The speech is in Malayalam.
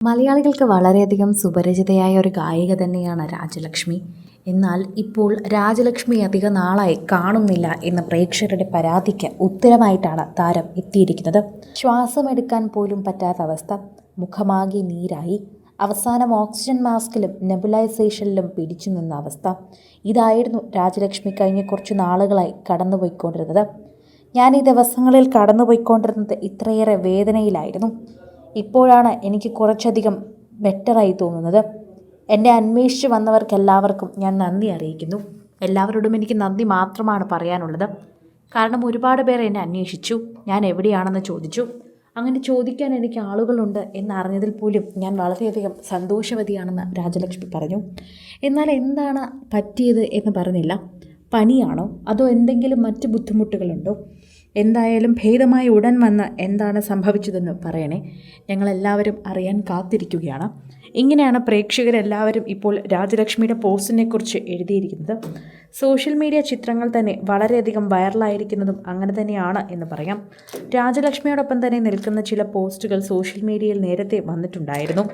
മലയാളികൾക്ക് വളരെയധികം സുപരിചിതയായ ഒരു ഗായിക തന്നെയാണ് രാജലക്ഷ്മി. എന്നാൽ ഇപ്പോൾ രാജലക്ഷ്മി അധിക നാളായി കാണുന്നില്ല എന്ന പ്രേക്ഷകരുടെ പരാതിക്ക് ഉത്തരമായിട്ടാണ് താരം എത്തിയിരിക്കുന്നത്. ശ്വാസമെടുക്കാൻ പോലും പറ്റാത്ത അവസ്ഥ, മുഖമാകെ നീരായി, അവസാനം ഓക്സിജൻ മാസ്കിലും നെബുലൈസേഷനിലും പിടിച്ചു നിന്ന അവസ്ഥ. ഇതായിരുന്നു രാജലക്ഷ്മി കഴിഞ്ഞ കുറച്ചു നാളുകളായി കടന്നുപോയിക്കൊണ്ടിരുന്നത്. ഞാൻ ഈ ദിവസങ്ങളിൽ കടന്നുപോയിക്കൊണ്ടിരുന്നത് ഇത്രയേറെ വേദനയിലായിരുന്നു. ഇപ്പോഴാണ് എനിക്ക് കുറച്ചധികം ബെറ്ററായി തോന്നുന്നത്. എന്നെ അന്വേഷിച്ച് വന്നവർക്കെല്ലാവർക്കും ഞാൻ നന്ദി അറിയിക്കുന്നു. എല്ലാവരോടും എനിക്ക് നന്ദി മാത്രമാണ് പറയാനുള്ളത്. കാരണം ഒരുപാട് പേർ എന്നെ അന്വേഷിച്ചു, ഞാൻ എവിടെയാണെന്ന് ചോദിച്ചു. അങ്ങനെ ചോദിക്കാൻ എനിക്ക് ആളുകളുണ്ട് എന്നറിഞ്ഞതിൽ പോലും ഞാൻ വളരെയധികം സന്തോഷവതിയാണെന്ന് രാജലക്ഷ്മി പറഞ്ഞു. എന്നാൽ എന്താണ് പറ്റിയത് എന്ന് പറഞ്ഞില്ല. പനിയാണോ അതോ എന്തെങ്കിലും മറ്റ് ബുദ്ധിമുട്ടുകളുണ്ടോ? എന്തായാലും ഭേദമായി ഉടൻ വന്ന് എന്താണ് സംഭവിച്ചതെന്ന് പറയണേ. ഞങ്ങളെല്ലാവരും അറിയാൻ കാത്തിരിക്കുകയാണ്. ഇങ്ങനെയാണ് പ്രേക്ഷകരെല്ലാവരും ഇപ്പോൾ രാജലക്ഷ്മിയുടെ പോസ്റ്റിനെക്കുറിച്ച് എഴുതിയിരിക്കുന്നത്. സോഷ്യൽ മീഡിയ ചിത്രങ്ങൾ തന്നെ വളരെയധികം വൈറലായിരിക്കുന്നതും അങ്ങനെ തന്നെയാണ് എന്ന് പറയാം. രാജലക്ഷ്മിയോടൊപ്പം തന്നെ നിൽക്കുന്ന ചില പോസ്റ്റുകൾ സോഷ്യൽ മീഡിയയിൽ നേരത്തെ വന്നിട്ടുണ്ടായിരുന്നു.